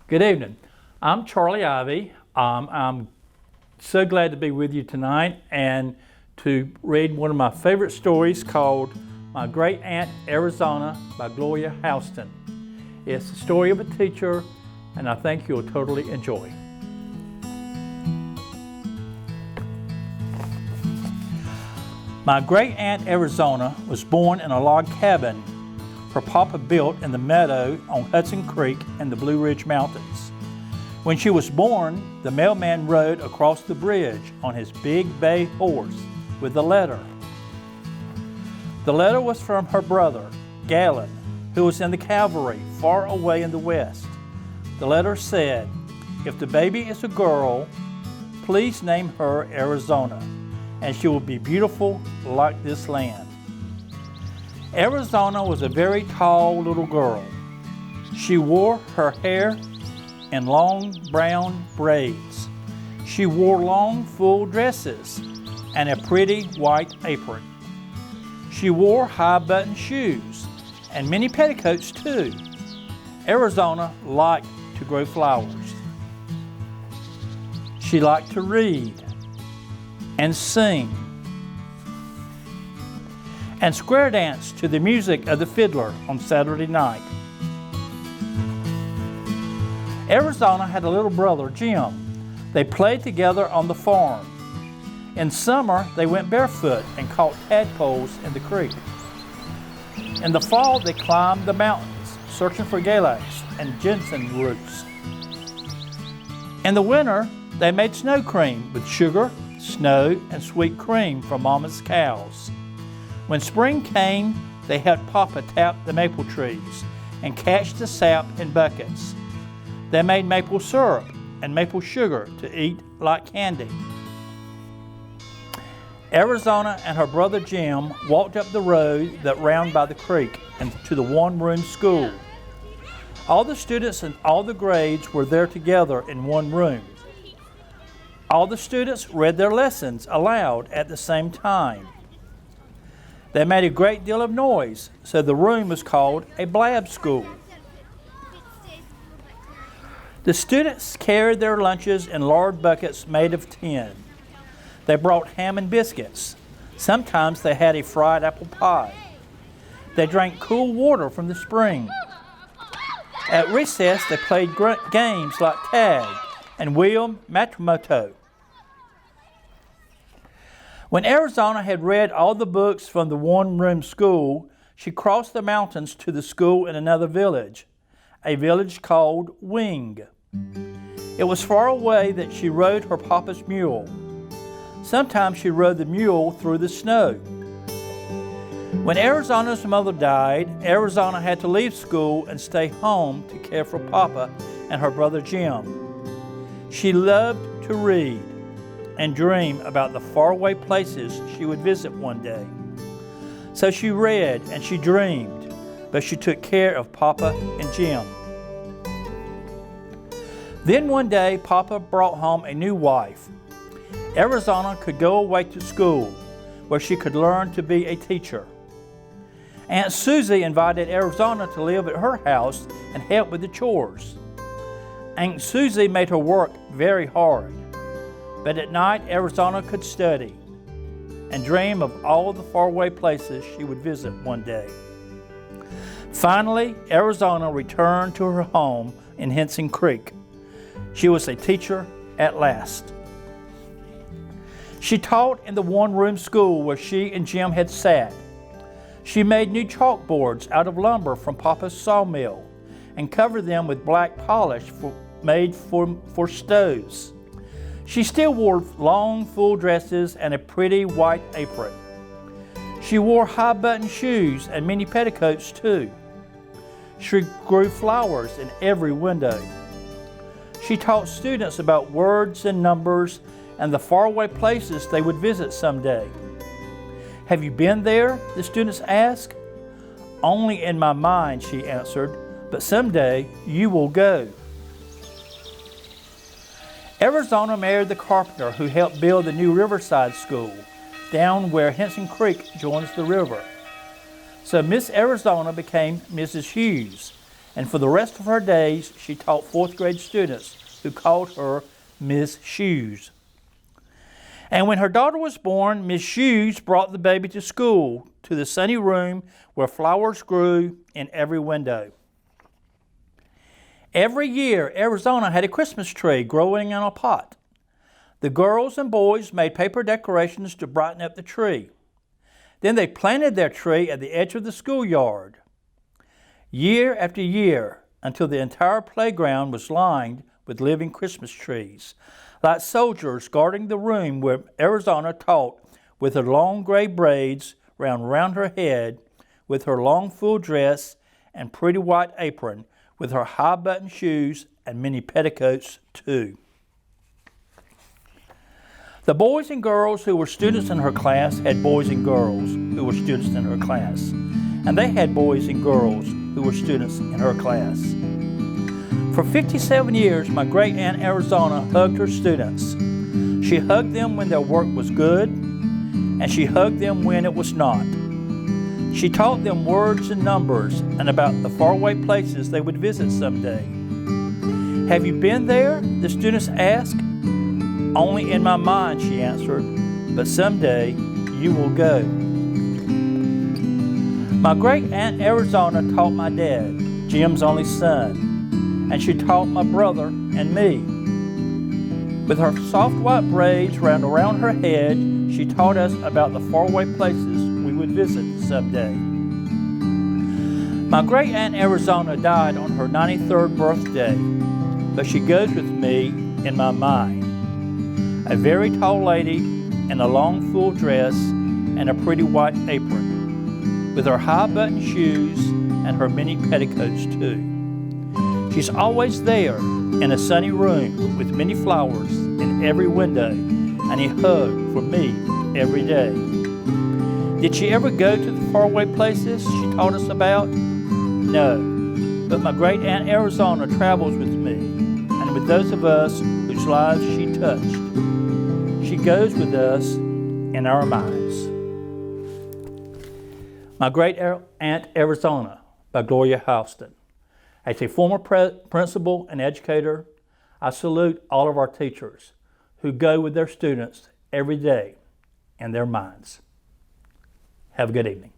Good evening. I'm Charlie Ivey. I'm so glad to be with you tonight and to read one of my favorite stories called My Great Aunt Arizona by Gloria Houston. It's the story of a teacher, and I think you'll totally enjoy. My great aunt Arizona was born in a log cabin her papa built in the meadow on Hudson Creek in the Blue Ridge Mountains. When she was born, the mailman rode across the bridge on his big bay horse with a letter. The letter was from her brother, Galen, who was in the cavalry far away in the west. The letter said, "If the baby is a girl, please name her Arizona, and she will be beautiful like this land." Arizona was a very tall little girl. She wore her hair in long brown braids. She wore long full dresses and a pretty white apron. She wore high button shoes and many petticoats too. Arizona liked to grow flowers. She liked to read and sing and square dance to the music of the fiddler on Saturday night. Arizona had a little brother, Jim. They played together on the farm. In summer, they went barefoot and caught tadpoles in the creek. In the fall, they climbed the mountains, searching for galax and ginseng roots. In the winter, they made snow cream with sugar, snow, and sweet cream from Mama's cows. When spring came, they helped Papa tap the maple trees and catch the sap in buckets. They made maple syrup and maple sugar to eat like candy. Arizona and her brother Jim walked up the road that ran by the creek and to the one-room school. All the students and all the grades were there together in one room. All the students read their lessons aloud at the same time. They made a great deal of noise, so the room was called a blab school. The students carried their lunches in large buckets made of tin. They brought ham and biscuits. Sometimes they had a fried apple pie. They drank cool water from the spring. At recess, they played games like tag and wheel matsumoto. When Arizona had read all the books from the one-room school, she crossed the mountains to the school in another village, a village called Wing. It was far away that she rode her papa's mule. Sometimes she rode the mule through the snow. When Arizona's mother died, Arizona had to leave school and stay home to care for Papa and her brother Jim. She loved to read and dream about the faraway places she would visit one day. So she read and she dreamed, but she took care of Papa and Jim. Then one day, Papa brought home a new wife. Arizona could go away to school, where she could learn to be a teacher. Aunt Susie invited Arizona to live at her house and help with the chores. Aunt Susie made her work very hard. But at night, Arizona could study and dream of all the faraway places she would visit one day. Finally, Arizona returned to her home in Hudson Creek. She was a teacher at last. She taught in the one-room school where she and Jim had sat. She made new chalkboards out of lumber from Papa's sawmill and covered them with black polish made for stoves. She still wore long, full dresses and a pretty white apron. She wore high-button shoes and many petticoats too. She grew flowers in every window. She taught students about words and numbers and the faraway places they would visit someday. "Have you been there?" the students asked. "Only in my mind," she answered, "but someday you will go." Arizona married the carpenter who helped build the new Riverside School, down where Hudson Creek joins the river. So Miss Arizona became Mrs. Hughes, and for the rest of her days, she taught fourth grade students who called her Miss Shoes. And when her daughter was born, Miss Shoes brought the baby to school, to the sunny room where flowers grew in every window. Every year, Arizona had a Christmas tree growing in a pot. The girls and boys made paper decorations to brighten up the tree. Then they planted their tree at the edge of the schoolyard. Year after year, until the entire playground was lined with living Christmas trees, like soldiers guarding the room where Arizona taught, with her long gray braids wound around her head, with her long full dress and pretty white apron, with her high-button shoes and many petticoats too. The boys and girls who were students in her class had boys and girls who were students in her class, and they had boys and girls who were students in her class. For 57 years, my great-aunt Arizona hugged her students. She hugged them when their work was good, and she hugged them when it was not. She taught them words and numbers and about the faraway places they would visit someday. Have you been there? The students asked. Only in my mind, she answered, but someday you will go. My great-aunt Arizona taught my dad, Jim's only son, and she taught my brother and me. With her soft white braids wound around her head, she taught us about the faraway places we would visit someday. My great-aunt Arizona died on her 93rd birthday, but she goes with me in my mind. A very tall lady in a long full dress and a pretty white apron, with her high-button shoes and her many petticoats too. She's always there in a sunny room with many flowers in every window and a hug for me every day. Did she ever go to the faraway places she taught us about? No, but my great-aunt Arizona travels with me and with those of us whose lives she touched. She goes with us in our minds. My Great-Aunt Arizona by Gloria Houston. As a former principal and educator, I salute all of our teachers who go with their students every day in their minds. Have a good evening.